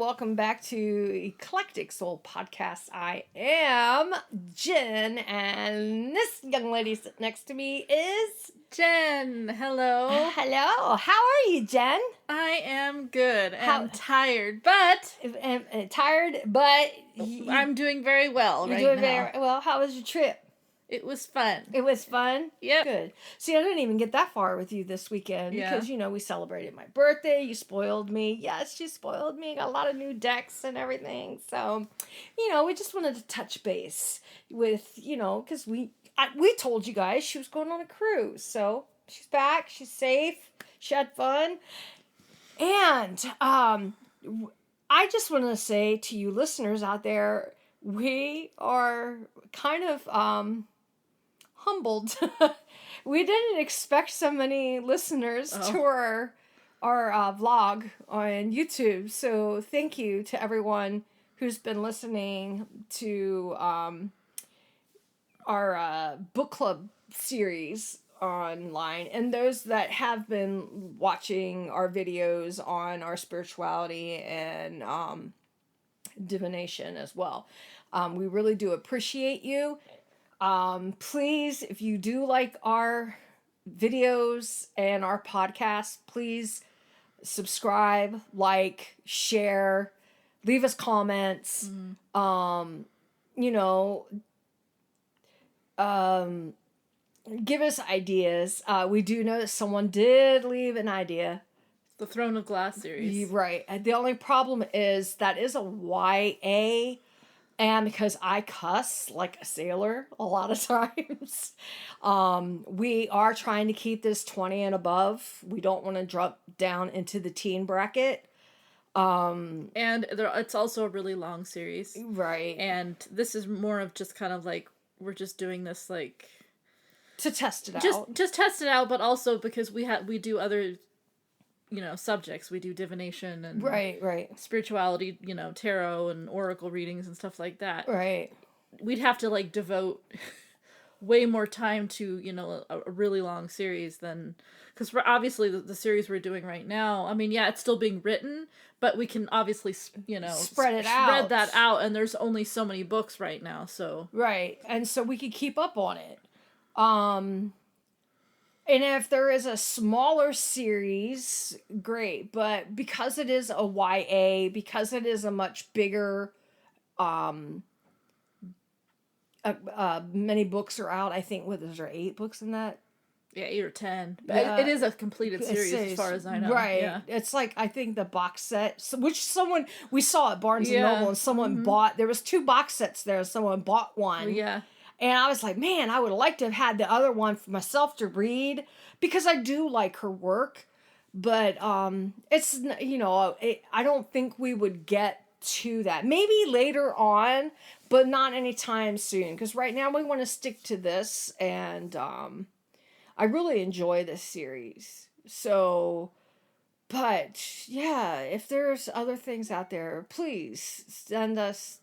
welcome back to Eclectic Soul Podcast. I am Jen, and this young lady sitting next to me is Jen. Hello. Hello. How are you, Jen? I am good. I'm tired, but tired, but I'm doing very well right now. You're doing very well. How was your trip? It was fun. It was fun? Yep. Good. See, I didn't even get that far with you this weekend because, we celebrated my birthday. You spoiled me. Yes, you spoiled me. Got a lot of new decks and everything. So, we just wanted to touch base with, because we told you guys she was going on a cruise. So, she's back. She's safe. She had fun. And I just want to say to you listeners out there, we are kind of humbled. We didn't expect so many listeners to our vlog on YouTube. So thank you to everyone who's been listening to our book club series online, and those that have been watching our videos on our spirituality and divination as well. We really do appreciate you. Please, if you do like our videos and our podcast, please subscribe, like, share, leave us comments. Give us ideas. We do know that someone did leave an idea. The Throne of Glass series. Right. The only problem is that is a YA. And because I cuss like a sailor a lot of times, we are trying to keep this 20 and above. We don't want to drop down into the teen bracket. And it's also a really long series. Right. And this is more of just kind of like, we're just doing this like... to test it out. Just test it out, but also because we do other... subjects. We do divination and right spirituality, tarot and oracle readings and stuff like that. Right. We'd have to like devote way more time to, a really long series than, because we're obviously the series we're doing right now. I mean, yeah, it's still being written, but we can obviously, spread that out. And there's only so many books right now. So, right. And so we could keep up on it. And if there is a smaller series, great. But because it is a YA, because it is a much bigger, many books are out. I think, is there 8 books in that? Yeah, 8 or 10. But it is a completed series as far as I know. Right. Yeah. It's like, I think the box set, which we saw at Barnes & Noble, and someone bought, there was 2 box sets there, someone bought one. Yeah. And I was like, man, I would have liked to have had the other one for myself to read because I do like her work. But it's, I don't think we would get to that. Maybe later on, but not anytime soon. Because right now we want to stick to this. And I really enjoy this series. So, but yeah, if there's other things out there, please send us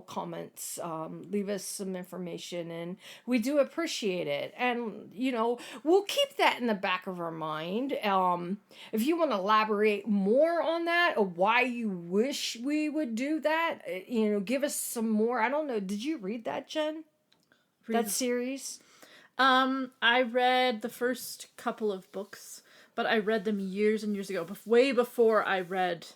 comments, leave us some information, and we do appreciate it. And, we'll keep that in the back of our mind. If you want to elaborate more on that or why you wish we would do that, give us some more. I don't know. Did you read that, Jen? That series? I read the first couple of books, but I read them years and years ago, way before I read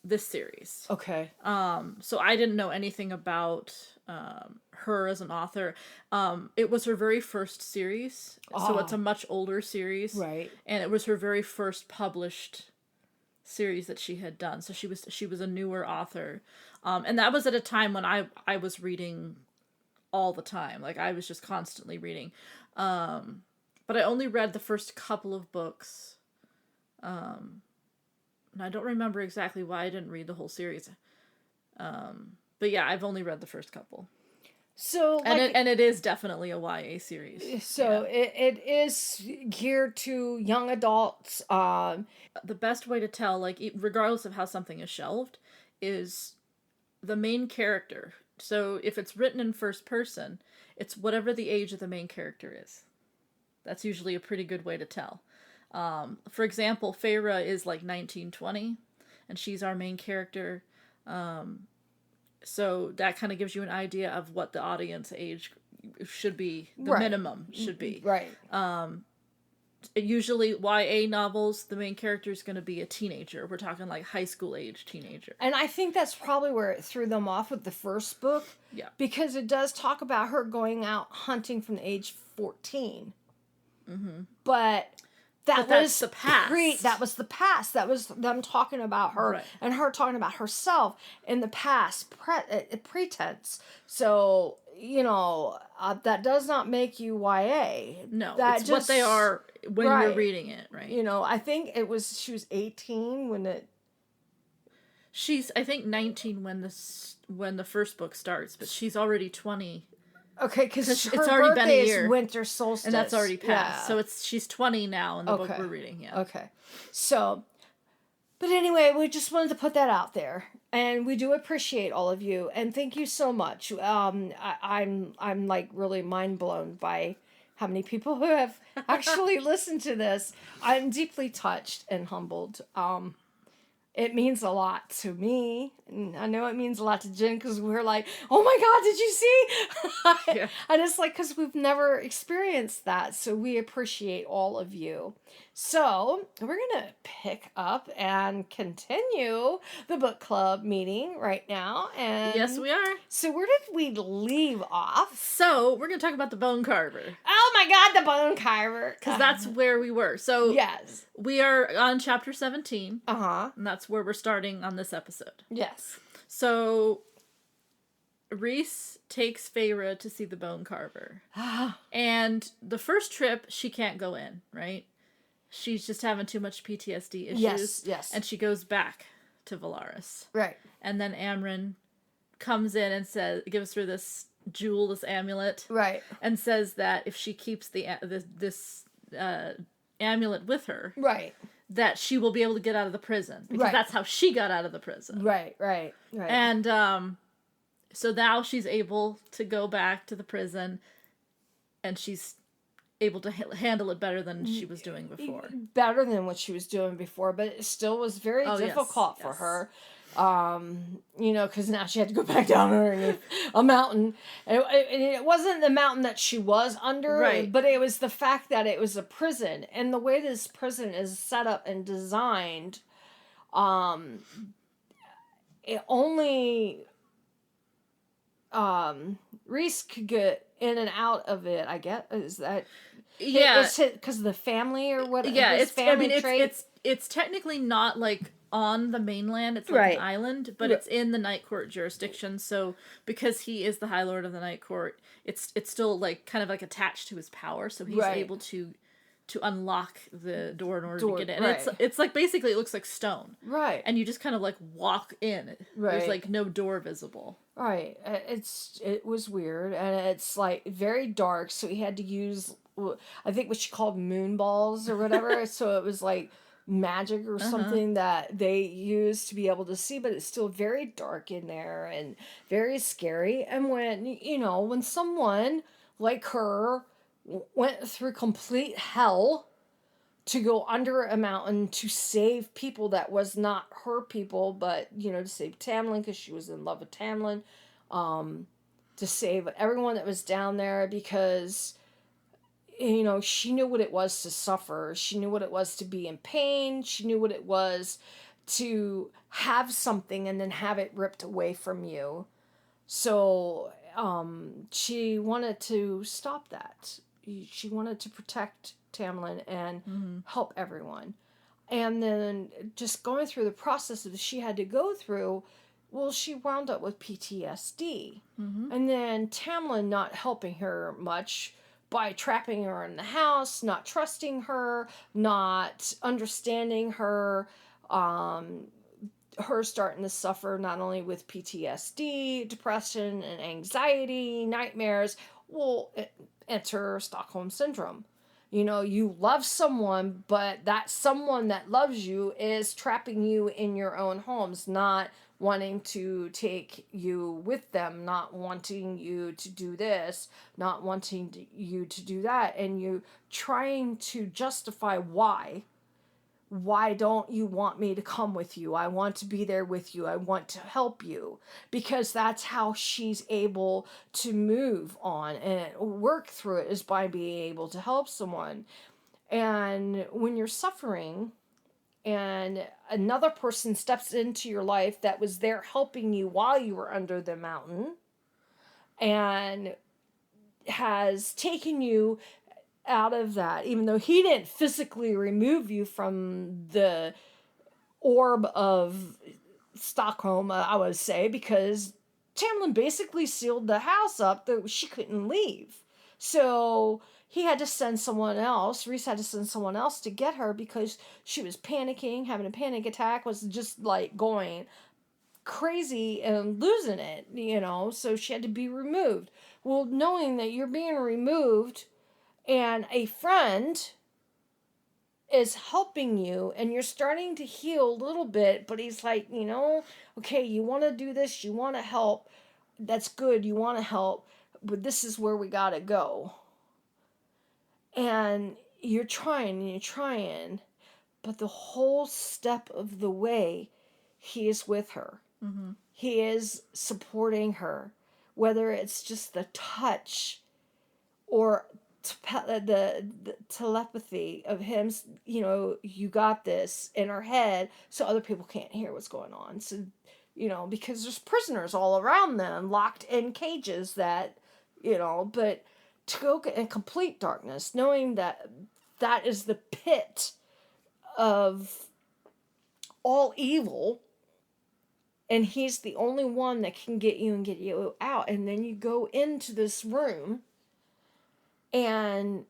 this series. Okay. So I didn't know anything about her as an author. It was her very first series, so it's a much older series. Right. And it was her very first published series that she had done. So she was a newer author. And that was at a time when I was reading all the time. Like, I was just constantly reading. But I only read the first couple of books. And I don't remember exactly why I didn't read the whole series. But yeah, I've only read the first couple. So, and it is definitely a YA series. So yeah. It is geared to young adults. The best way to tell, like, regardless of how something is shelved, is the main character. So if it's written in first person, it's whatever the age of the main character is. That's usually a pretty good way to tell. For example, Feyre is like 1920, and she's our main character. So that kind of gives you an idea of what the audience age should be, the minimum should be. Right. Usually YA novels, the main character is going to be a teenager. We're talking like high school age teenager. And I think that's probably where it threw them off with the first book. Yeah. Because it does talk about her going out hunting from age 14. Mm-hmm. But that's the past. That was the past. That was them talking about her and her talking about herself in the past pretense. So, that does not make you YA. No, that it's what they are when you're reading it, right? I think she was 18 when it... She's, I think, 19 when the first book starts, but she's already 20. Okay, because it's already been a year. Is winter solstice. And that's already passed. So she's 20 now in the book we're reading, yeah. Okay. So, but anyway, we just wanted to put that out there. And we do appreciate all of you. And thank you so much. I'm like really mind blown by how many people who have actually listened to this. I'm deeply touched and humbled. It means a lot to me. And I know it means a lot to Jen because we're like, oh my God, did you see? Yeah. And it's like, because we've never experienced that. So we appreciate all of you. So we're going to pick up and continue the book club meeting right now. And yes, we are. So where did we leave off? So we're going to talk about the Bone Carver. Oh my God, the Bone Carver. Because that's where we were. So yes. We are on chapter 17. Uh-huh. And that's where we're starting on this episode. Yes. So Rhys takes Feyre to see the Bone Carver. And the first trip, she can't go in, right? She's just having too much PTSD issues. Yes. And she goes back to Velaris. Right. And then Amren comes in and gives her this jewel, this amulet. Right. And says that if she keeps this amulet with her. Right. That she will be able to get out of the prison. Because that's how she got out of the prison. Right. And so now she's able to go back to the prison. And she's able to handle it better than she was doing before. Better than what she was doing before, but it still was very difficult for her. Because now she had to go back down underneath a mountain. And it wasn't the mountain that she was under, but it was the fact that it was a prison. And the way this prison is set up and designed, it only... Rhys could get in and out of it, I guess. Is that... Yeah. It's because of the family or what? Yeah, it's technically not like on the mainland. It's like an island, but it's in the Night Court jurisdiction. So because he is the High Lord of the Night Court, it's still like kind of like attached to his power. So he's able to unlock the door in order to get in. And it's like basically it looks like stone. Right. And you just kind of like walk in. Right. There's like no door visible. Right. It was weird, and it's like very dark. So he had to use, I think what she called moon balls or whatever. So it was like magic or something that they used to be able to see, but it's still very dark in there and very scary. And when someone like her went through complete hell to go under a mountain to save people that was not her people, but, to save Tamlin because she was in love with Tamlin, to save everyone that was down there because, she knew what it was to suffer. She knew what it was to be in pain. She knew what it was to have something and then have it ripped away from you. So, she wanted to stop that. She wanted to protect Tamlin and help everyone. And then just going through the process that she had to go through, well, she wound up with PTSD. And then Tamlin not helping her much by trapping her in the house, not trusting her, not understanding her, her starting to suffer not only with PTSD, depression, and anxiety, nightmares. Well, enter Stockholm Syndrome. You love someone, but that someone that loves you is trapping you in your own homes, not wanting to take you with them, not wanting you to do this, not wanting you to do that, and you trying to justify why why don't you want me to come with you? I want to be there with you. I want to help you. Because that's how she's able to move on and work through it, is by being able to help someone. And when you're suffering and another person steps into your life that was there helping you while you were under the mountain and has taken you out of that, even though he didn't physically remove you from the orb of Stockholm, I would say, because Tamlin basically sealed the house up that she couldn't leave. So he had to send someone else. Rhys had to send someone else to get her because she was panicking, having a panic attack, was just like going crazy and losing it, so she had to be removed. Well, knowing that you're being removed and a friend is helping you and you're starting to heal a little bit, but he's like, okay, you want to do this, you want to help, that's good, you want to help, but this is where we gotta go. And you're trying, but the whole step of the way, he is with her. Mm-hmm. He is supporting her, whether it's just the touch or the telepathy of him, you got this in her head so other people can't hear what's going on. So, because there's prisoners all around them locked in cages that, but to go in complete darkness, knowing that that is the pit of all evil, and he's the only one that can get you and get you out. And then you go into this room, and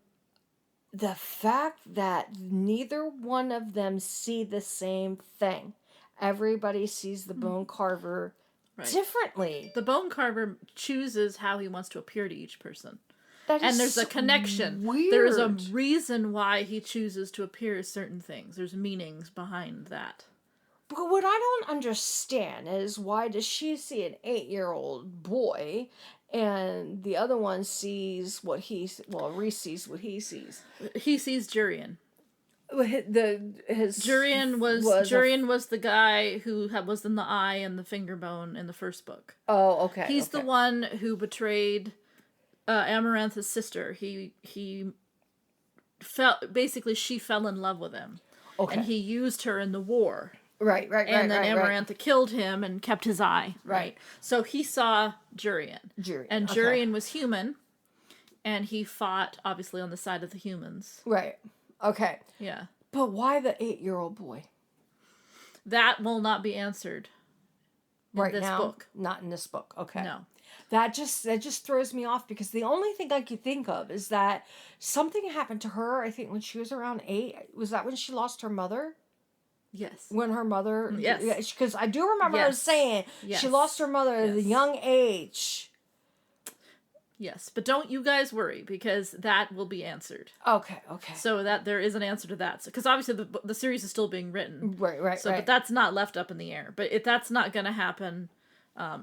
the fact that neither one of them see the same thing. Everybody sees the Bone Carver differently. The Bone Carver chooses how he wants to appear to each person. And there's a connection. Weird. There is a reason why he chooses to appear as certain things. There's meanings behind that. But what I don't understand is, why does she see an 8-year-old boy and the other one sees Reese sees what he sees? He sees Jurian. Jurian was the guy who was in the eye and the finger bone in the first book. Oh, okay. He's the one who betrayed Amarantha's sister. She fell in love with him. Okay. And he used her in the war. Right. And then Amarantha killed him and kept his eye. Right. So he saw Jurian. And Jurian was human. And he fought, obviously, on the side of the humans. Right. Okay. Yeah. But why the 8-year-old boy? That will not be answered in this book. Not in this book. Okay. No. That just throws me off, because the only thing I could think of is that something happened to her, I think, when she was around 8. Was that when she lost her mother? Yes. When her mother... Yes. Because I do remember I was saying she lost her mother at a young age. Yes, but don't you guys worry, because that will be answered. Okay. So that there is an answer to that. Because obviously the series is still being written. Right. But that's not left up in the air. But that's not going to happen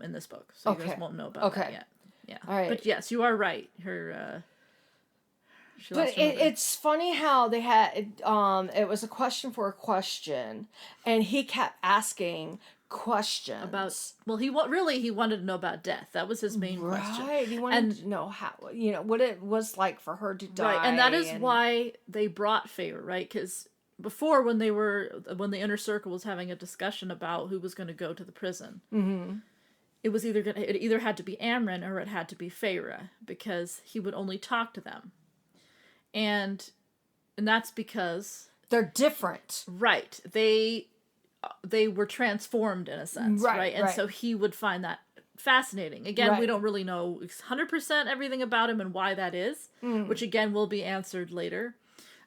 in this book. So you guys won't know about that yet. Yeah. All right. But yes, you are right. Her... But it's funny how they had it was a question for a question, and he kept asking questions about. Well, he wanted to know about death. That was his main question. Right. He wanted to know how what it was like for her to die. Right, and that is why they brought Feyre, right? Because before, when the inner circle was having a discussion about who was going to go to the prison, it was it either had to be Amren or it had to be Feyre, because he would only talk to them. And that's because they're different. Right. They were transformed in a sense, right? And so he would find that fascinating. Again, we don't really know 100% everything about him and why that is, which again will be answered later.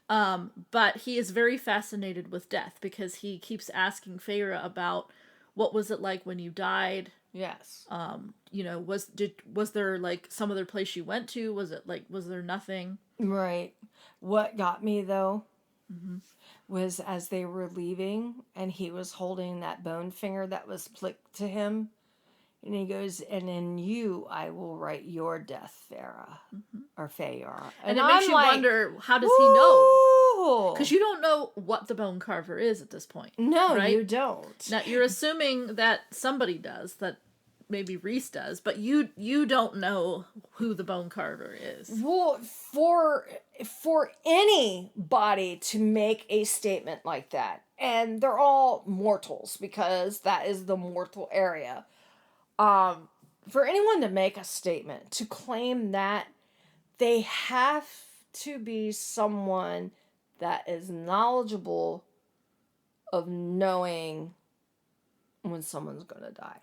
But he is very fascinated with death, because he keeps asking Feyre about what was it like when you died. Yes. Was there like some other place you went to? Was there nothing? Right. What got me though was as they were leaving and he was holding that bone finger that was flicked to him, and he goes, "And in you I will write your death, Feyre," or Feyre. And it makes you wonder, how does he know? No. Because you don't know what the Bone Carver is at this point. No, right? you don't. Now, you're assuming that somebody does, that maybe Rhys does, but you don't know who the Bone Carver is. Well, for anybody to make a statement like that, and they're all mortals because that is the mortal area. For anyone to make a statement, to claim that, they have to be someone that is knowledgeable of knowing when someone's going to die.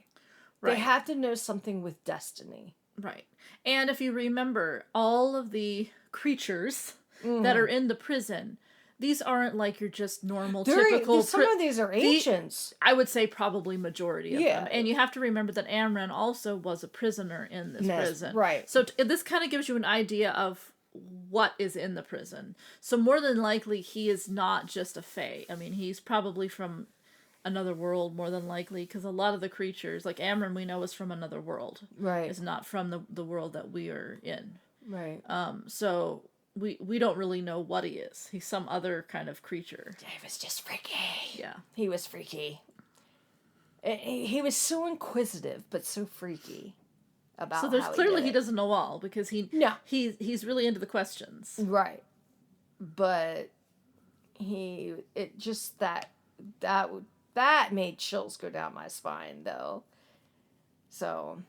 Right. They have to know something with destiny. Right. And if you remember, all of the creatures that are in the prison, these aren't like your just normal, typical... Some of these are ancients. I would say probably majority of them. And you have to remember that Amren also was a prisoner in this prison. Right. So this kind of gives you an idea of what is in the prison. So more than likely, he is not just a fae. I mean, he's probably from another world, more than likely, because a lot of the creatures, like Amren, we know is from another world. Right. It's not from the world that we are in. Right. So we don't really know what he is. He's some other kind of creature. He was just freaky. Yeah. He was freaky. He was so inquisitive, but so freaky about. So there's clearly he doesn't know all, because he's really into the questions. Right. But that made chills go down my spine, though. So,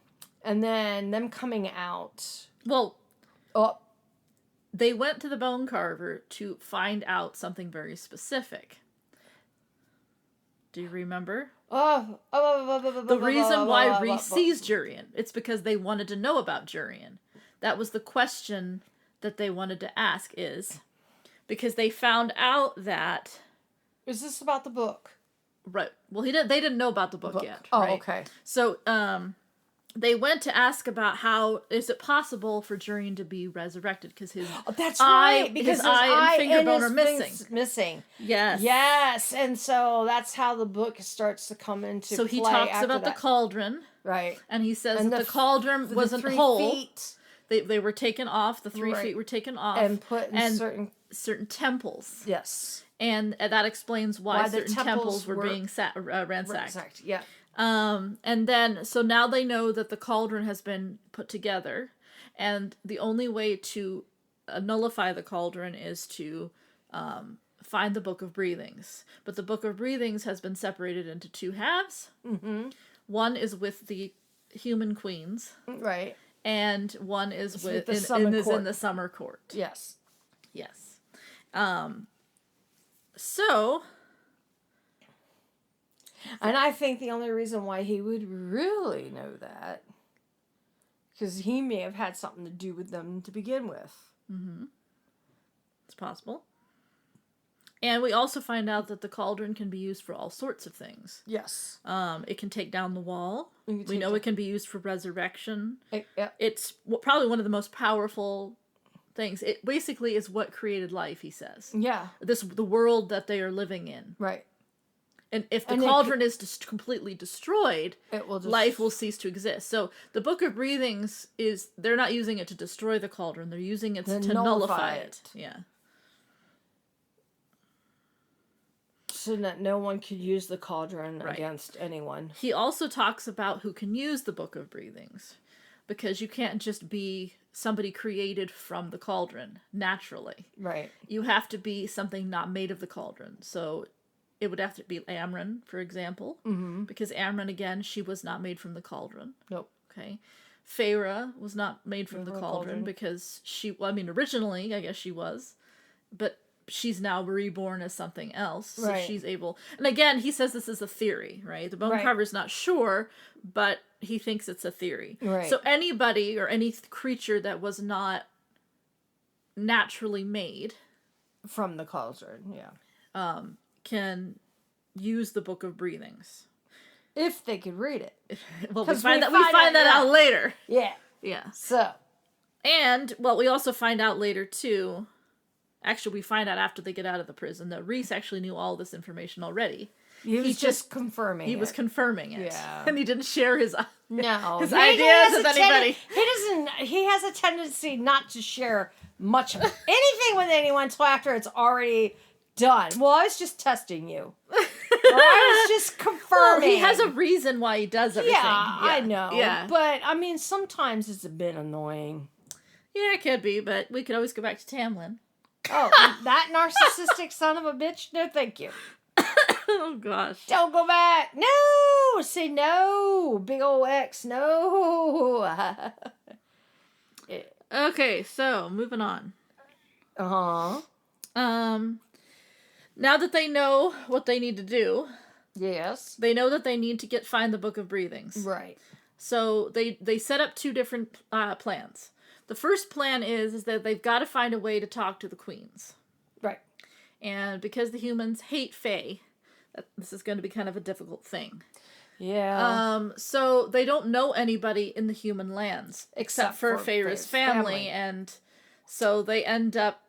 and then them coming out. Well, they went to the Bone Carver to find out something very specific. Do you remember? The reason why Reese sees Jurian, it's because they wanted to know about Jurian. That was the question that they wanted to ask, is because they found out that... Is this about the book? Right. Well, they didn't know about the book yet. Oh, right? okay. So, they went to ask about how is it possible for Jurian to be resurrected, because his that's eye, right, because his eye and finger bone are missing. Yes, and so that's how the book starts to come into play. So he talks about the cauldron, right? And he says that the cauldron wasn't whole. They were taken off. The 3 feet were taken off and put in certain temples. Yes, and that explains why certain temples were being ransacked. Yeah. And then, so now they know that the cauldron has been put together, and the only way to nullify the cauldron is to find the Book of Breathings. But the Book of Breathings has been separated into 2 halves. Mm-hmm. One is with the human queens. Right. And one is in the summer court. Yes. Yes. So... And I think the only reason why he would really know that, because he may have had something to do with them to begin with. Mm-hmm. It's possible. And we also find out that the cauldron can be used for all sorts of things. Yes. It can take down the wall. We know it can be used for resurrection. Yeah. It's probably one of the most powerful things. It basically is what created life, he says. Yeah. The world that they are living in. Right. And if the cauldron is just completely destroyed, life will cease to exist. So the Book of Breathings they're not using it to destroy the cauldron. They're using it to nullify it. Yeah. So that no one could use the cauldron against anyone. He also talks about who can use the Book of Breathings. Because you can't just be somebody created from the cauldron naturally. Right. You have to be something not made of the cauldron. So... it would have to be Amren, for example, because Amren, again, she was not made from the cauldron. Nope. Okay. Feyre was not made from the cauldron because originally, I guess she was, but she's now reborn as something else. So she's able, and again, he says this is a theory, right? The Bone Carver's not sure, but he thinks it's a theory. Right. So anybody or any creature that was not naturally made from the cauldron, can use the Book of Breathings. If they could read it. Well, we find that out later. Yeah. Yeah. So. And, we also find out later, too. Actually, we find out after they get out of the prison that Rhys actually knew all this information already. He was just confirming He was confirming it. Yeah. And he didn't share his ideas with anybody. He has a tendency not to share much of anything with anyone until after it's already done. Well, I was just testing you. I was just confirming. Well, he has a reason why he does everything. Yeah, I know. Yeah. But, I mean, sometimes it's a bit annoying. Yeah, it could be, but we could always go back to Tamlin. Oh, that narcissistic son of a bitch? No, thank you. Oh, gosh. Don't go back. No! Say no. Big ol' X, no. Okay, so, moving on. Uh-huh. Now that they know what they need to do... Yes. They know that they need to find the Book of Breathings. Right. So they set up two different plans. The first plan is that they've got to find a way to talk to the queens. Right. And because the humans hate Fae, this is going to be kind of a difficult thing. Yeah. So they don't know anybody in the human lands except for Feyre's family, and so they end up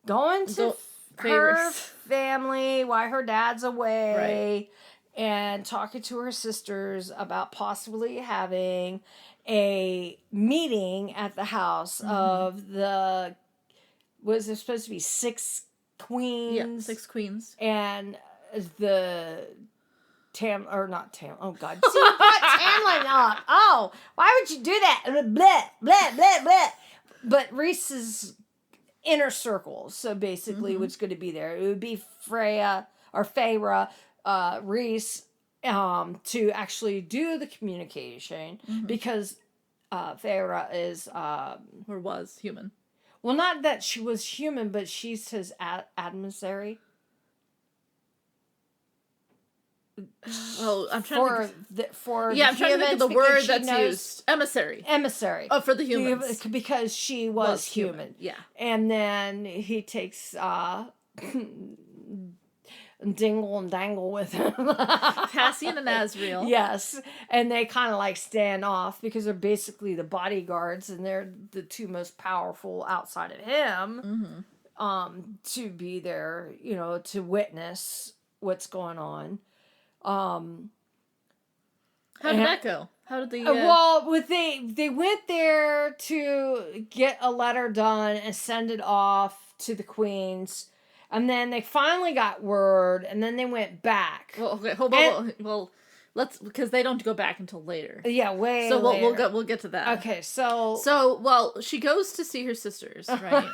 going to her family while her dad's away, right, and talking to her sisters about possibly having a meeting at the house of the, was there supposed to be 6 queens? Yeah, 6 queens. And the oh God. See, you brought Tamlin up. Oh, why would you do that? Blah, blah, blah, blah. But Reese's inner circle, so basically what's going to be there, it would be Feyre, Rhys, to actually do the communication, because Feyre is or was human. Well, not that she was human, but she's his adversary. Oh, I'm trying I'm trying to think of the word that's used. Emissary. Oh, for the humans. Because she was human. Yeah. And then he takes dingle and dangle with him. Cassian and Azriel. Yes. And they kind of like stand off because they're basically the bodyguards, and they're the two most powerful outside of him. To be there, to witness what's going on. How did that go? How did the they went there to get a letter done and send it off to the queens, and then they finally got word, and then they went back. Well, okay, hold on. Well, let's, because they don't go back until later. Yeah, way. So later. we'll get to that. Okay, she goes to see her sisters, right?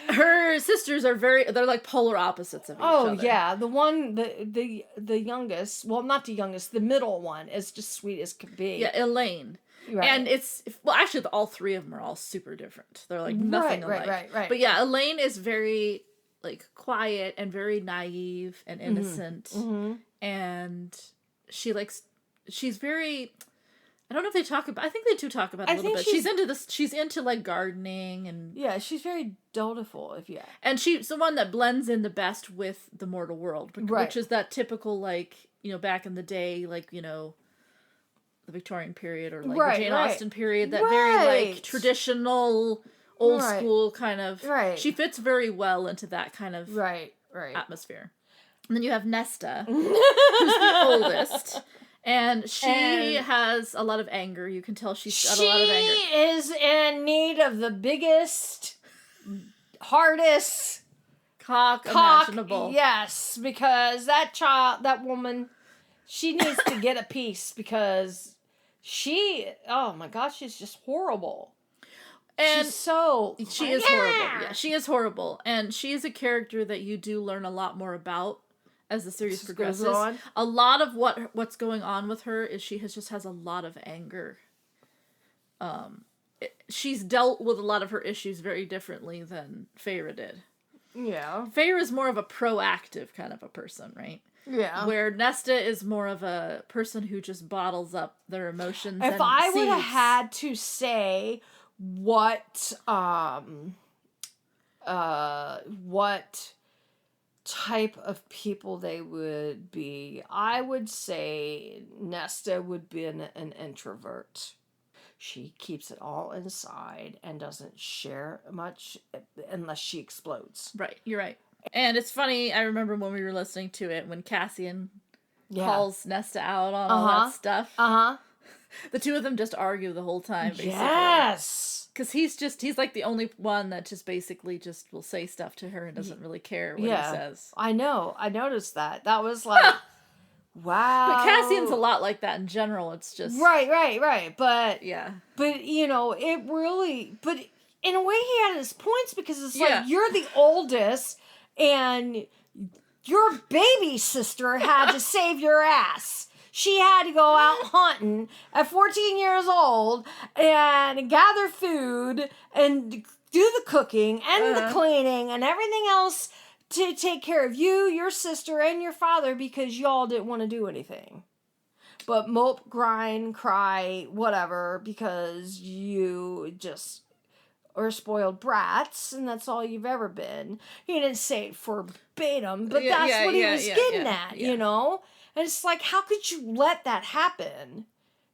Her sisters are they're like polar opposites of each other. Oh, yeah. The one, the youngest, well, not the youngest, the middle one is just sweet as could be. Yeah, Elaine. Right. And actually, all 3 of them are all super different. They're like nothing alike. Right. But yeah, Elaine is very, like, quiet and very naive and innocent. And she's very... I don't know if they talk about... I think they do talk about it a little bit. She's into, like, gardening and... Yeah, she's very dutiful, And she's the one that blends in the best with the mortal world. Which is that typical, like, back in the day, like, the Victorian period or, like, the Jane Austen period. That very, like, traditional, old school kind of... Right. She fits very well into that kind of atmosphere. And then you have Nesta, who's the oldest... And she has a lot of anger. You can tell she's got a lot of anger. She is in need of the biggest, hardest cock imaginable. Yes, because that woman, she needs to get a piece, because oh my gosh, she's just horrible. And she is horrible. Yeah, she is horrible. And she is a character that you do learn a lot more about as the series progresses. A lot of what's going on with her is she has a lot of anger. She's dealt with a lot of her issues very differently than Feyre did. Yeah. Feyre is more of a proactive kind of a person, right? Yeah. Where Nesta is more of a person who just bottles up their emotions. If I would have had to say what type of people they would be, I would say Nesta would be an introvert. She keeps it all inside and doesn't share much unless she explodes. Right, you're right. And it's funny, I remember when we were listening to it, when Cassian calls Nesta out on all that stuff. The two of them just argue the whole time, basically. Yes! Because he's like the only one that just basically just will say stuff to her and doesn't really care what he says. I know. I noticed that. That was like, wow. But Cassian's a lot like that in general. It's just... Right. But, yeah. But, you know, it really... But in a way he had his points because it's like, you're the oldest and your baby sister had to save your ass. She had to go out hunting at 14 years old and gather food and do the cooking and the cleaning and everything else to take care of you, your sister, and your father because y'all didn't want to do anything. But mope, grind, cry, whatever, because you just are spoiled brats, and that's all you've ever been. He didn't say it verbatim, but that's what he was getting at, you know? And it's like, how could you let that happen?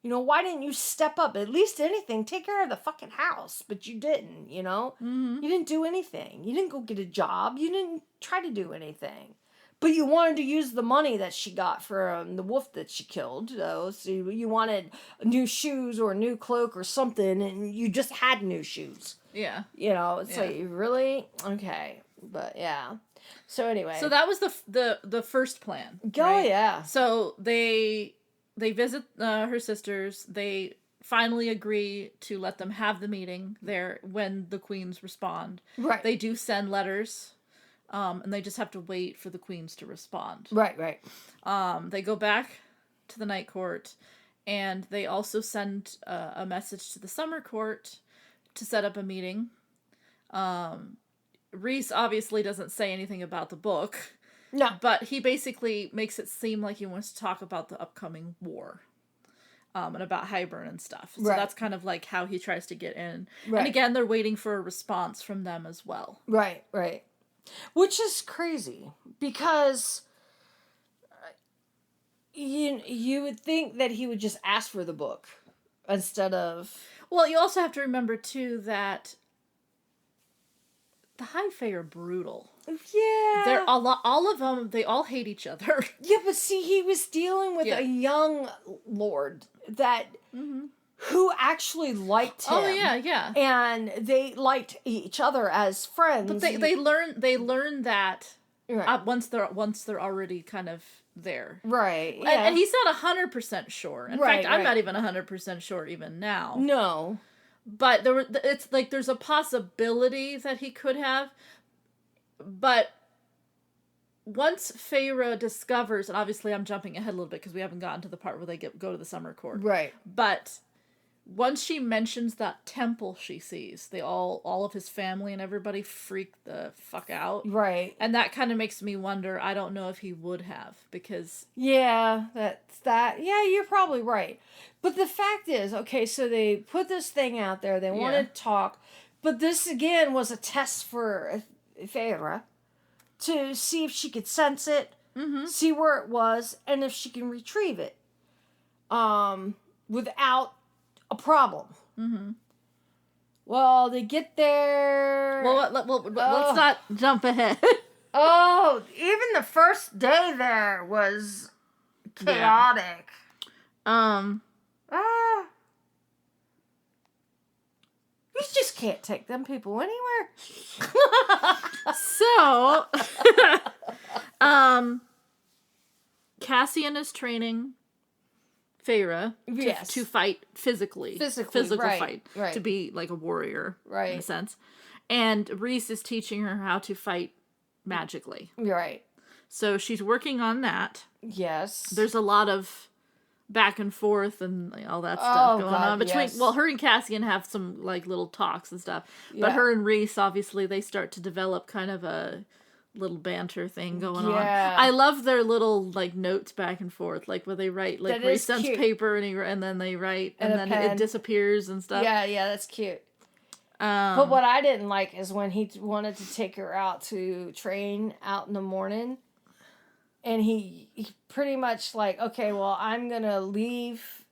You know, why didn't you step up? At least anything, take care of the fucking house. But you didn't, you know? Mm-hmm. You didn't do anything. You didn't go get a job. You didn't try to do anything. But you wanted to use the money that she got from the wolf that she killed. So you wanted new shoes or a new cloak or something, and you just had new shoes. Yeah. You know, it's like, really? Okay. But, yeah. So, anyway. So, that was the first plan. Oh, right? Yeah. So, they visit her sisters. They finally agree to let them have the meeting there when the queens respond. Right. They do send letters. And they just have to wait for the queens to respond. Right. They go back to the Night Court, and they also send a message to the Summer Court to set up a meeting. Rhys obviously doesn't say anything about the book. No. But he basically makes it seem like he wants to talk about the upcoming war. And about Hybern and stuff. So that's kind of like how he tries to get in. Right. And again, they're waiting for a response from them as well. Right. Which is crazy, because you would think that he would just ask for the book instead of... Well, you also have to remember, too, that the High Fae are brutal. Yeah. They're all of them, they all hate each other. Yeah, but see, he was dealing with a young lord that... Mm-hmm. Who actually liked him. Oh, yeah. And they liked each other as friends. But they learn that once they're already kind of there. Right. Yeah. And he's not 100% sure. In fact, I'm not even 100% sure even now. No. But it's like there's a possibility that he could have. But once Feyre discovers, and obviously I'm jumping ahead a little bit because we haven't gotten to the part where they go to the Summer Court. Right. But once she mentions that temple she sees, all of his family and everybody freak the fuck out. Right. And that kind of makes me wonder, I don't know if he would have, because... Yeah, that's that. Yeah, you're probably right. But the fact is, okay, so they put this thing out there, they wanted to talk, but this, again, was a test for Feyre to see if she could sense it, see where it was, and if she can retrieve it. Without a problem. Mm-hmm. Well, they get there... Well, let's not jump ahead. Even the first day there was chaotic. You just can't take them people anywhere. So, Cassian is training Feyre to fight physically. Physical fight. Right. To be like a warrior. Right. In a sense. And Rhys is teaching her how to fight magically. Right. So she's working on that. Yes. There's a lot of back and forth and all that stuff going on between. Yes. Well, her and Cassian have some like little talks and stuff. But her and Rhys, obviously, they start to develop kind of a little banter thing going on. I love their little like notes back and forth, like where they write like Rhys sends paper and then they write and then it disappears and stuff. Yeah, that's cute. But what I didn't like is when he wanted to take her out to train out in the morning, and he pretty much like, okay, well, I'm gonna leave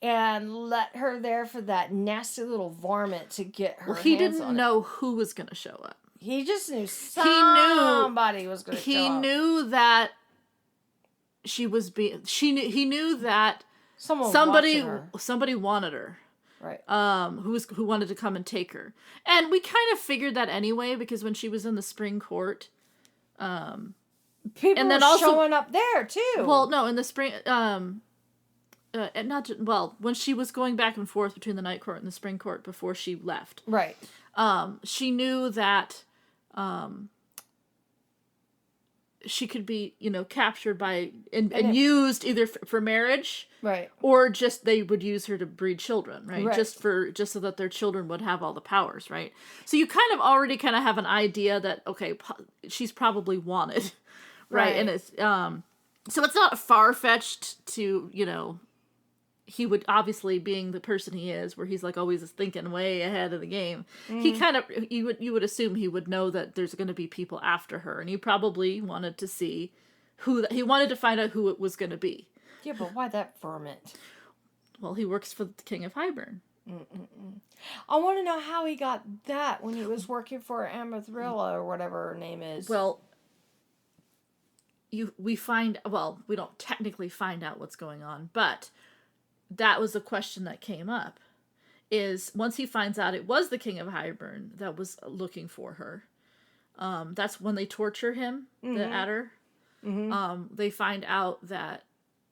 and let her there for that nasty little varmint to get her. Well, he didn't know who was gonna show up. He just knew somebody was going to show up. He knew that she was being... He knew that Somebody wanted her. Right. Who wanted to come and take her. And we kind of figured that anyway, because when she was in the spring court, people were also showing up there too. Well, no, in the spring, when she was going back and forth between the night court and the spring court before she left. Right. She knew that, she could be, captured by and used either for marriage, right, or just they would use her to breed children, right? Just so that their children would have all the powers, right? So you kind of already have an idea that she's probably wanted, right? And it's so it's not far-fetched to he would, obviously, being the person he is, where he's always thinking way ahead of the game. He you would assume he would know that there's going to be people after her, and he probably wanted to see he wanted to find out who it was going to be. Yeah, but why that varmint? Well, he works for the King of Hybern. I want to know how he got that when he was working for Amathrilla or whatever her name is. Well, we don't technically find out what's going on, but that was a question that came up, is once he finds out it was the King of Hybern that was looking for her, that's when they torture him, the Adder. They find out that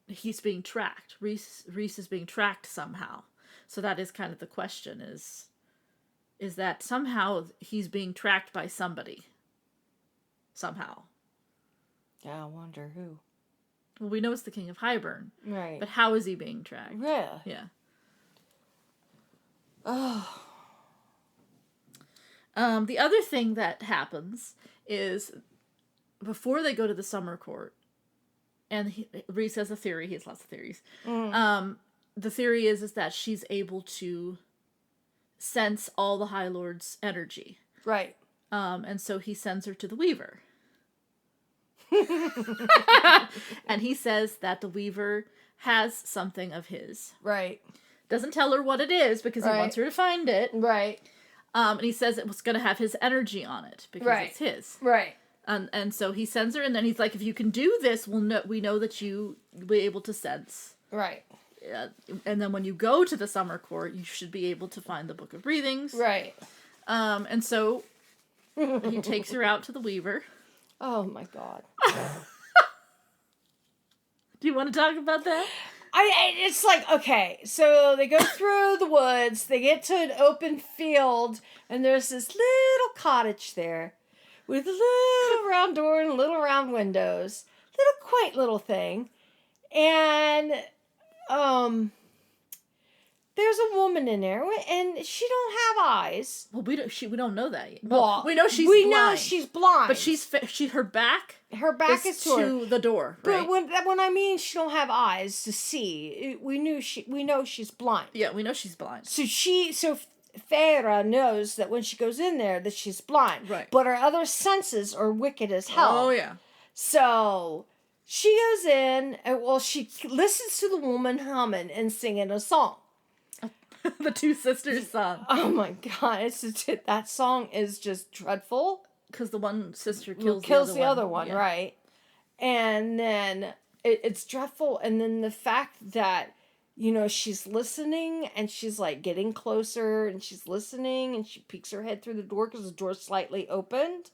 he's being tracked. Rhys is being tracked somehow. So that is kind of the question, is that somehow he's being tracked by somebody. Somehow. Yeah, I wonder who. Well, we know it's the King of Hybern. Right. But how is he being tracked? Yeah. Yeah. Oh. The other thing that happens is, before they go to the summer court, and Reese has a theory, he has lots of theories. The theory is that she's able to sense all the High Lord's energy. Right. And so he sends her to the Weaver. And he says that the Weaver has something of his. Right. Doesn't tell her what it is, because he wants her to find it. Right. And he says it was going to have his energy on it, because it's his. Right. And so he sends her, and then he's like, if you can do this, we know that you will be able to sense. Right. And then when you go to the summer court, you should be able to find the Book of Breathings. Right. And so he takes her out to the Weaver. Oh my God. Do you want to talk about that? It's like, okay, so they go through the woods, they get to an open field, and there's this little cottage there with a little round door and little round windows. Little quaint little thing. And there's a woman in there, and she don't have eyes. Well, we don't know that yet. Well, we know she's blind. We know she's blind. But her back is to the door, right? But when I mean she don't have eyes to see, we know she's blind. Yeah, we know she's blind. So Feyre knows that when she goes in there that she's blind. Right. But her other senses are wicked as hell. Oh yeah. So she goes in, and she listens to the woman humming and singing a song. The Two Sisters song. Oh my God! That song is just dreadful. Because the one sister kills the other one, yeah. Right? And then it's dreadful. And then the fact that she's listening, and she's getting closer, and she's listening, and she peeks her head through the door because the door's slightly opened,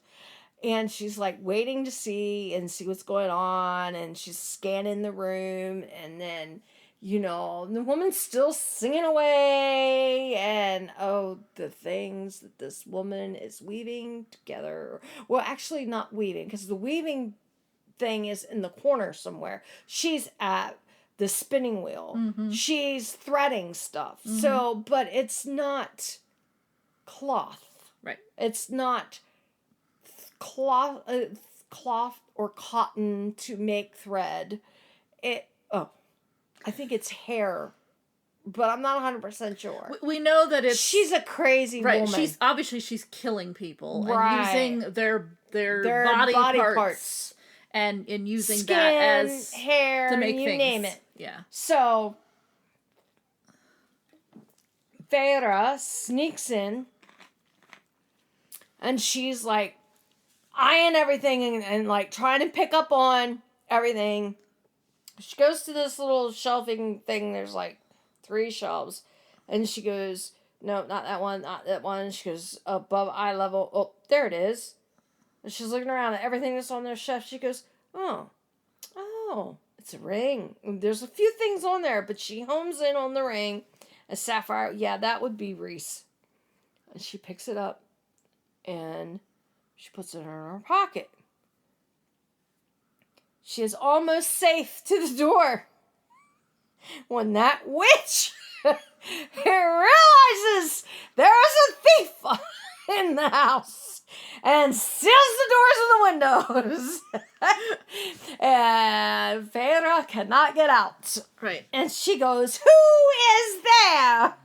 and she's waiting to see what's going on, and she's scanning the room, and then. The woman's still singing away, and the things that this woman is weaving together. Well, actually not weaving, because the weaving thing is in the corner somewhere. She's at the spinning wheel. Mm-hmm. She's threading stuff. Mm-hmm. So, but it's not cloth. Right. It's not cloth or cotton to make thread. I think it's hair, but I'm not 100% sure. We know that she's a crazy woman. She's killing people, right. And using their body parts. And using skin, that as hair, to make you things. Name it. Yeah. So Feyre sneaks in, and she's eyeing everything and trying to pick up on everything. she goes to this little shelving thing. There's like 3 shelves. And she goes, no, not that one, not that one. She goes, above eye level. Oh, there it is. And she's looking around at everything that's on their shelf. She goes, oh, it's a ring. And there's a few things on there, but she homes in on the ring. A sapphire, yeah, that would be Rhys. And she picks it up and she puts it in her pocket. She is almost safe to the door when that witch realizes there is a thief in the house and seals the doors and the windows. And Feyre cannot get out. Right. And she goes, who is there?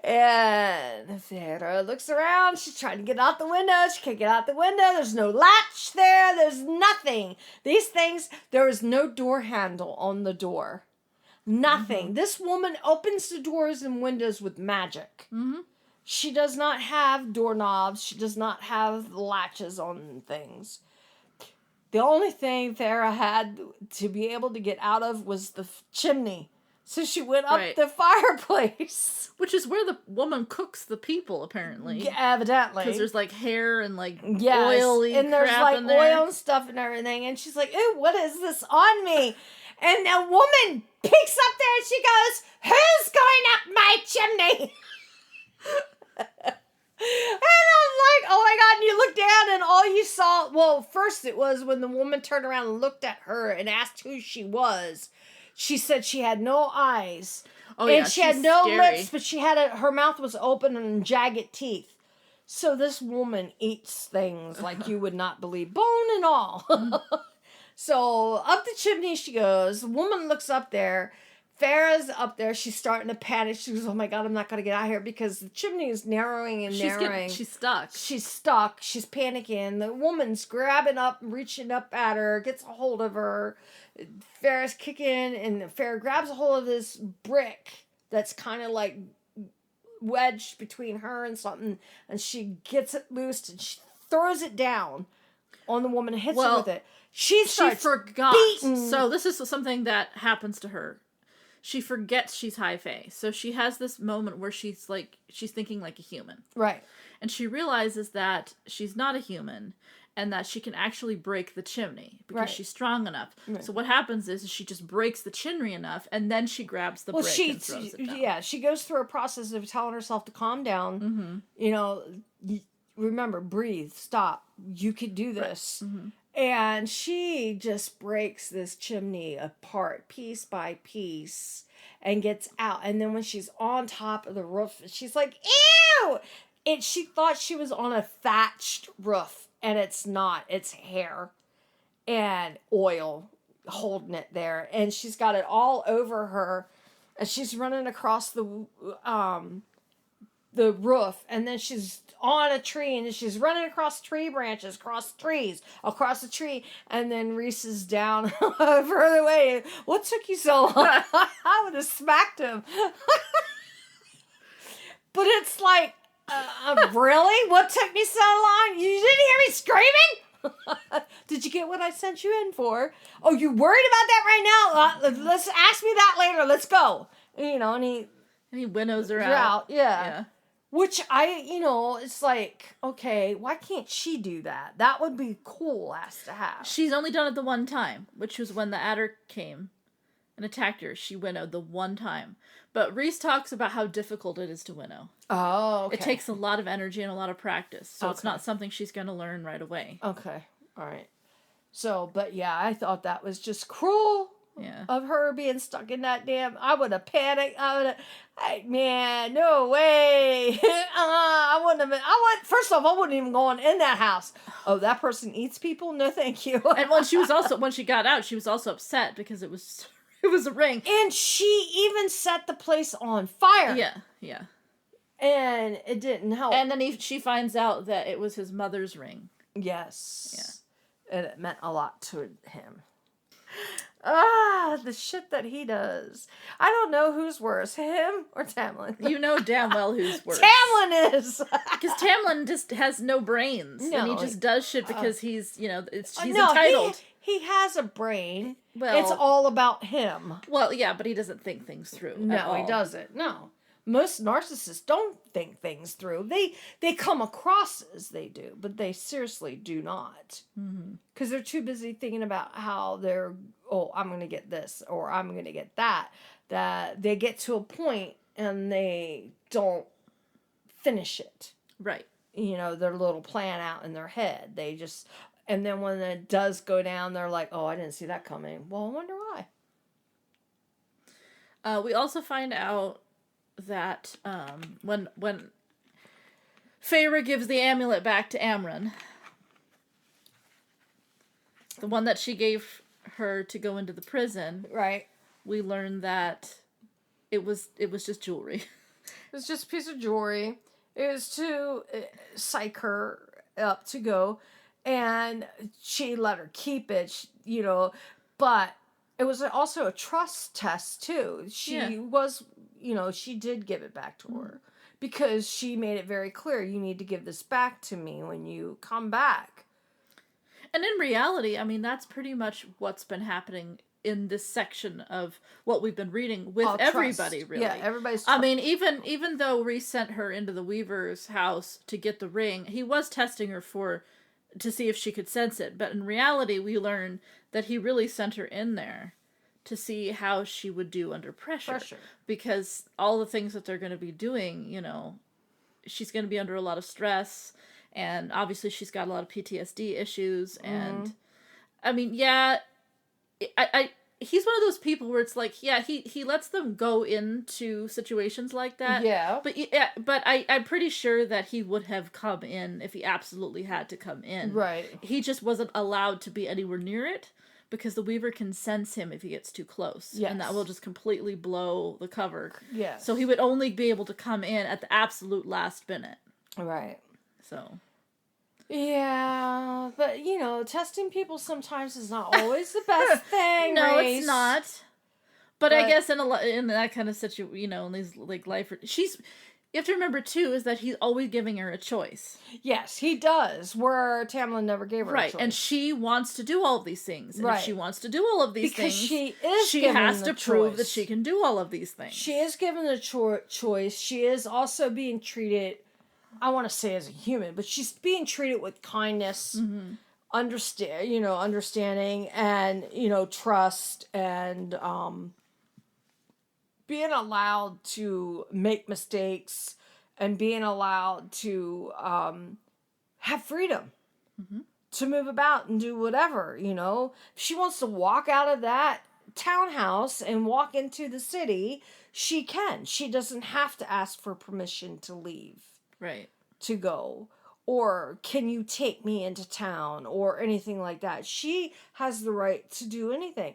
And Feyre looks around. She's trying to get out the window. She can't get out the window. There's no latch there. There's nothing. These things, there is no door handle on the door. Nothing. Mm-hmm. This woman opens the doors and windows with magic. Mm-hmm. She does not have doorknobs. She does not have latches on things. The only thing Feyre had to be able to get out of was the chimney. So she went up the fireplace. Which is where the woman cooks the people, apparently. Yeah, evidently. Because there's like hair and like oily and there's crap like in there. Oil and stuff and everything. And she's like, ooh, what is this on me? And a woman peeks up there and she goes, who's going up my chimney? And I'm like, oh my God. And you look down and all you saw, well, first it was when the woman turned around and looked at her and asked who she was. She said she had no eyes. Oh, and she had no scary. lips, but she had her mouth was open and jagged teeth. So this woman eats things like you would not believe, bone and all. So up the chimney she goes. The woman looks up there. Feyre's up there. She's starting to panic. She goes, oh my God, I'm not going to get out here because the chimney is narrowing and narrowing. She's stuck. She's stuck. She's panicking. The woman's grabbing up, reaching up at her, gets a hold of her. Feyre's kicking, and Feyre grabs a hold of this brick that's kind of like wedged between her and something, and she gets it loose and she throws it down on the woman and hits her with it. She forgot. Beating. So this is something that happens to her. She forgets she's high fae. So she has this moment where she's thinking like a human. Right. And she realizes that she's not a human and that she can actually break the chimney because she's strong enough. Right. So what happens is she just breaks the chimney enough and then she grabs the brick and throws it down. Yeah, she goes through a process of telling herself to calm down. Mm-hmm. You know, remember, breathe, stop. You can do this. Right. Mm-hmm. And she just breaks this chimney apart piece by piece and gets out. And then when she's on top of the roof, she's like, ew! She thought she was on a thatched roof. And it's not. It's hair and oil holding it there. And she's got it all over her. And she's running across the roof. And then she's on a tree. And she's running across tree branches, across trees, across the tree. And then Reese is down further away. What took you so long? I would have smacked him. But it's like, really? What took me so long? You didn't hear me screaming? Did you get what I sent you in for? Oh, you worried about that right now? Let's ask me that later. Let's go. You know, and he winnows her out. Yeah. Which it's like, okay, why can't she do that? That would be cool ass to have. She's only done it the one time, which was when the adder came and attacked her. She winnowed the one time. But Rhys talks about how difficult it is to winnow. Oh, okay. It takes a lot of energy and a lot of practice. So it's not something she's going to learn right away. Okay. All right. So, but yeah, I thought that was just cruel of her being stuck in that damn... I would have panicked. Man, no way. I wouldn't have... First off, I wouldn't even go in that house. Oh, that person eats people? No, thank you. And when she got out, she was also upset because it was a ring. And she even set the place on fire. Yeah. And it didn't help. And then she finds out that it was his mother's ring. Yes. Yeah. And it meant a lot to him. The shit that he does. I don't know who's worse, him or Tamlin. You know damn well who's worse. Tamlin is! Because Tamlin just has no brains. No. And he just does shit because he's entitled. He has a brain. Well, it's all about him. Well, yeah, but he doesn't think things through. No, he doesn't. No. Most narcissists don't think things through. They come across as they do, but they seriously do not. Because they're too busy thinking about how I'm going to get this or I'm going to get that. That they get to a point and they don't finish it. Right. Their little plan out in their head. And then when it does go down, they're like, oh, I didn't see that coming. Well, I wonder why. We also find out that when Feyre gives the amulet back to Amren, the one that she gave her to go into the prison, right? We learn that it was just jewelry. It was just a piece of jewelry. It was to psych her up to go, and she let her keep it, but it was also a trust test too. She was, she did give it back to her because she made it very clear, you need to give this back to me when you come back. And in reality, I mean, that's pretty much what's been happening in this section of what we've been reading with everybody, really. Yeah, everybody's I mean, even though Rhys sent her into the Weaver's house to get the ring, he was testing her to see if she could sense it. But in reality, we learn that he really sent her in there to see how she would do under pressure. Because all the things that they're going to be doing, she's going to be under a lot of stress. And obviously she's got a lot of PTSD issues. And, I mean, yeah, he's one of those people where it's like, yeah, he lets them go into situations like that. Yeah. But I'm pretty sure that he would have come in if he absolutely had to come in. Right. He just wasn't allowed to be anywhere near it because the Weaver can sense him if he gets too close. Yes. And that will just completely blow the cover. Yes. So he would only be able to come in at the absolute last minute. Right. So... yeah, but, testing people sometimes is not always the best thing, No, Reese. it's not. But I guess in that kind of situation, in these, life... you have to remember, too, is that he's always giving her a choice. Yes, he does, where Tamlin never gave her a choice. Right, and she wants to do all of these things. And if she wants to do all of these things... she has to prove that she can do all of these things. She is given the choice. She is also being treated... I want to say as a human, but she's being treated with kindness, understanding, and, trust, and being allowed to make mistakes, and being allowed to have freedom to move about and do whatever, If she wants to walk out of that townhouse and walk into the city, she can. She doesn't have to ask for permission to leave. Right. To go, or can you take me into town, or anything like that. She has the right to do anything.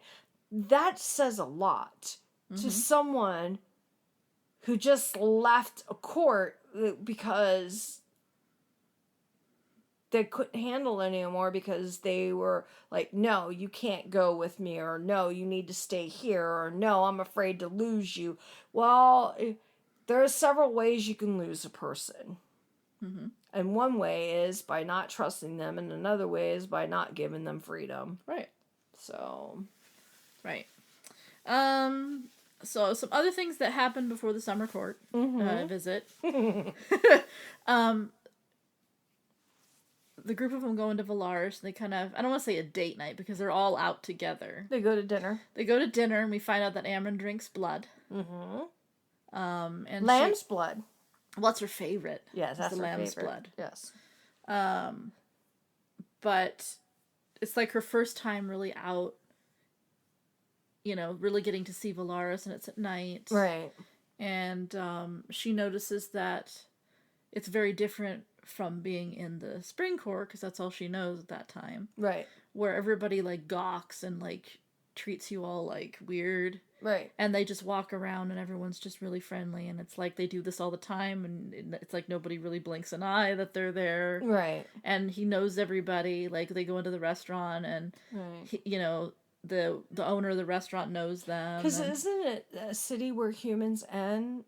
That says a lot to someone who just left a court because they couldn't handle it anymore, because they were like, no, you can't go with me, or no, you need to stay here, or no, I'm afraid to lose you. Well, there are several ways you can lose a person. And one way is by not trusting them, and another way is by not giving them freedom. Right. So. Right. So some other things that happened before the summer court visit. The group of them go into Velaris. They kind of, I don't want to say a date night, because they're all out together. They go to dinner. And we find out that Amren drinks blood. And lamb's blood. What's her favorite? Yes, that's the her lamb's favorite. blood. Yes. But it's like her first time really out, really getting to see Velaris, and it's at night. Right. And she notices that it's very different from being in the Spring Court, because that's all she knows at that time. Right. Where everybody, gawks and, treats you all, weird. Right. And they just walk around and everyone's just really friendly, and it's like they do this all the time, and it's like nobody really blinks an eye that they're there. Right. And he knows everybody. They go into the restaurant, and the owner of the restaurant knows them. Because isn't it a city where humans and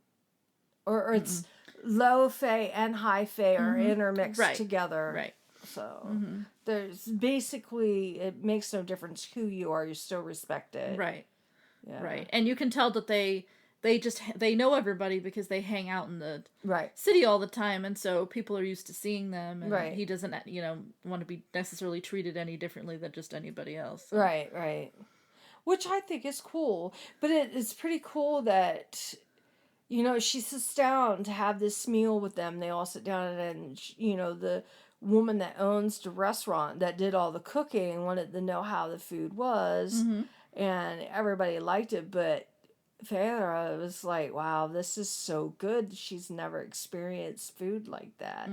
or it's low fae and high fae are intermixed together. Right. So there's basically, it makes no difference who you are, you're still respected. Right. Yeah. Right. And you can tell that they know everybody because they hang out in the right. city all the time, and so people are used to seeing them, and right. he doesn't, want to be necessarily treated any differently than just anybody else. So. Right. Which I think is cool. But it's pretty cool that, she sits down to have this meal with them. They all sit down, and the woman that owns the restaurant that did all the cooking wanted to know how the food was, and everybody liked it, but Feyre was like, wow, this is so good. She's never experienced food like that.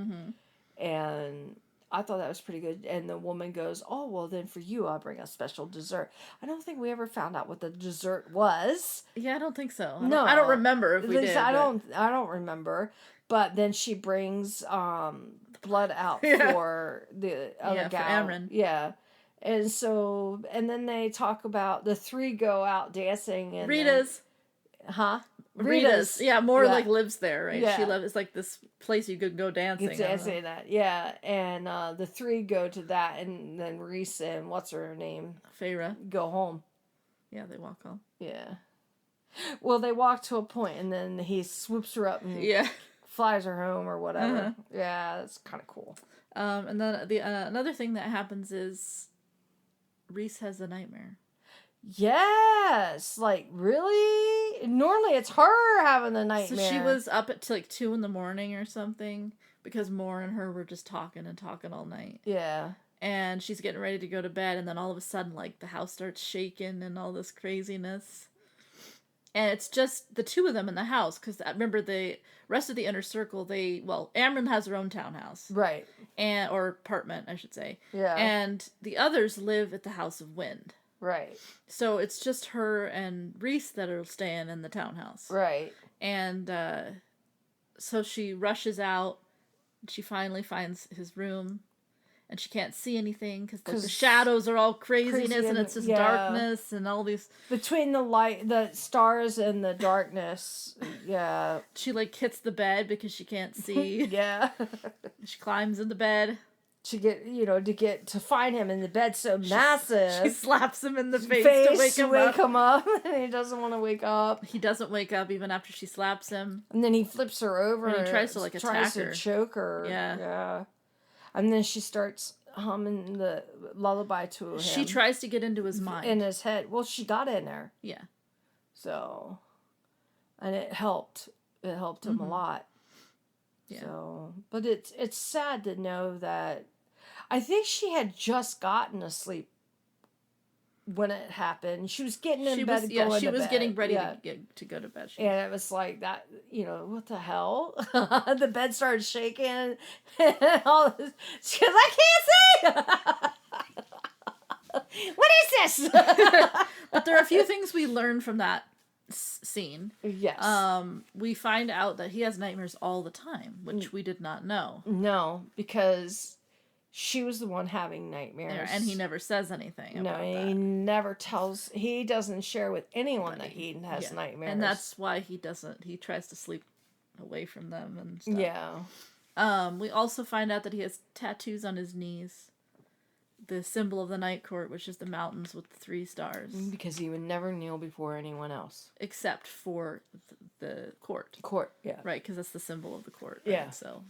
And I thought that was pretty good. And the woman goes, oh, well, then for you, I'll bring a special dessert. I don't think we ever found out what the dessert was. Yeah, I don't think so. I don't remember if we did. I don't remember. But then she brings blood out for the other gal. For Amren. Yeah. And so, and then they talk about the three go out dancing. And Rita's. Rita's. Yeah, like lives there, right? Yeah. She lives, it's like this place you could go dancing. Dancing that, yeah. And the three go to that, and then Reese and what's her name? Feyre. Go home. Yeah, they walk home. Yeah. Well, they walk to a point, and then he swoops her up and flies her home or whatever. Yeah, that's kind of cool. And then another thing that happens is Reese has a nightmare. Yes, like really? Normally it's her having the nightmare. So she was up at 2 a.m. or something because Moore and her were just talking all night. Yeah. And she's getting ready to go to bed, and then all of a sudden, the house starts shaking and all this craziness. And it's just the two of them in the house, because remember the rest of the inner circle, Amren has her own townhouse. Right. Or apartment, I should say. Yeah. And the others live at the House of Wind. Right. So it's just her and Rhys that are staying in the townhouse. Right. And so she rushes out. She finally finds his room. And she can't see anything because the shadows are all craziness and it's just darkness and all these... Between the stars and the darkness, yeah. She hits the bed because she can't see. Yeah. She climbs in the bed. To find him in the bed so massive. She slaps him in the face to wake him up. And he doesn't want to wake up. He doesn't wake up even after she slaps him. And then he flips her over. And he tries to attack her. Choke her. Yeah. And then she starts humming the lullaby to him. She tries to get into his mind. In his head. Well, she got in there. Yeah. So, and it helped. It helped him a lot. Yeah. So, but it's sad to know that I think she had just gotten asleep when it happened. She was getting in bed. She was getting ready to go to bed. And it was like that, what the hell? The bed started shaking and all this. She goes, I can't see! What is this? But there are a few things we learned from that scene. Yes. We find out that he has nightmares all the time, which we did not know. No, because she was the one having nightmares. And he never says anything about that. He never tells, he doesn't share with anyone that he has nightmares. And that's why he tries to sleep away from them and stuff. Yeah. We also find out that he has tattoos on his knees. The symbol of the Night Court, which is the mountains with the 3 stars. Because he would never kneel before anyone else. Except for the court. Court, yeah. Right, because that's the symbol of the court. Right? Yeah. So,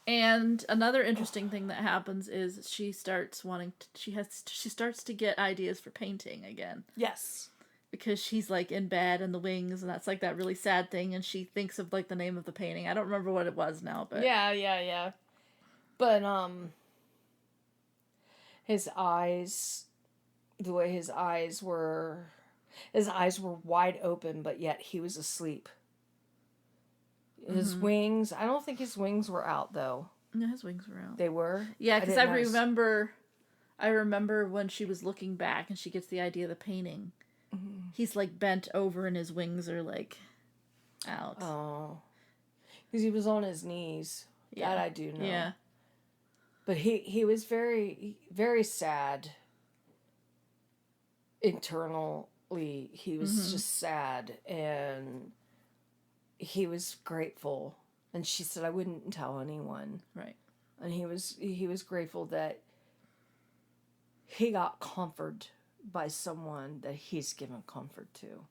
and another interesting thing that happens is she starts to get ideas for painting again. Yes. Because she's in bed in the wings, and that's that really sad thing, and she thinks of the name of the painting. I don't remember what it was now, but yeah. But his eyes, the way his eyes were wide open, but yet he was asleep. His wings, I don't think his wings were out though. No, his wings were out. They were? Yeah, because I remember when she was looking back and she gets the idea of the painting. He's bent over and his wings are out. Oh. Because he was on his knees. Yeah. That I do know. Yeah. But he was very, very sad. Internally, he was just sad, and he was grateful And she said, I wouldn't tell anyone. Right. And he was grateful that he got comfort by someone that he's given comfort to.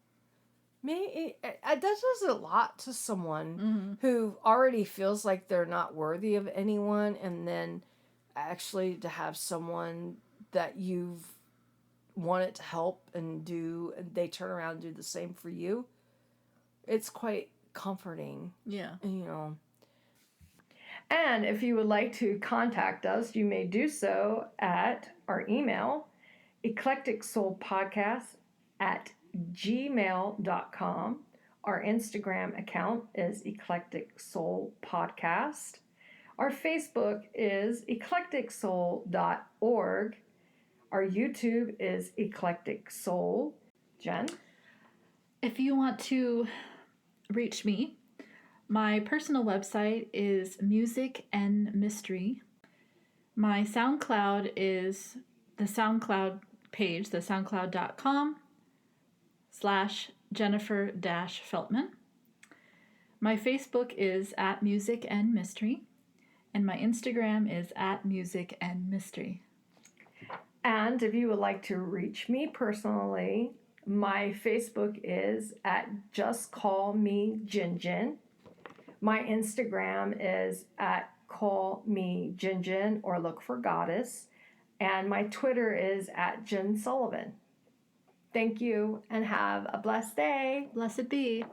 That does a lot to someone who already feels like they're not worthy of anyone, and then actually to have someone that you've wanted to help and they turn around and do the same for you. It's quite comforting. Yeah. And if you would like to contact us, you may do so at our email, eclecticsoulpodcast@gmail.com. Our Instagram account is Eclectic Soul Podcast. Our Facebook is eclecticsoul.org. Our YouTube is Eclectic Soul. Jen? If you want to reach me, my personal website is Music and Mystery. My SoundCloud is the SoundCloud page, the soundcloud.com/Jennifer-Feltman. My Facebook is @Music and Mystery, and my Instagram is @Music and Mystery. And if you would like to reach me personally, my Facebook is @JustCallMeJinJin. My Instagram is @CallMeJinJin or look for Goddess. And my Twitter is @JenSullivan. Thank you and have a blessed day. Blessed be.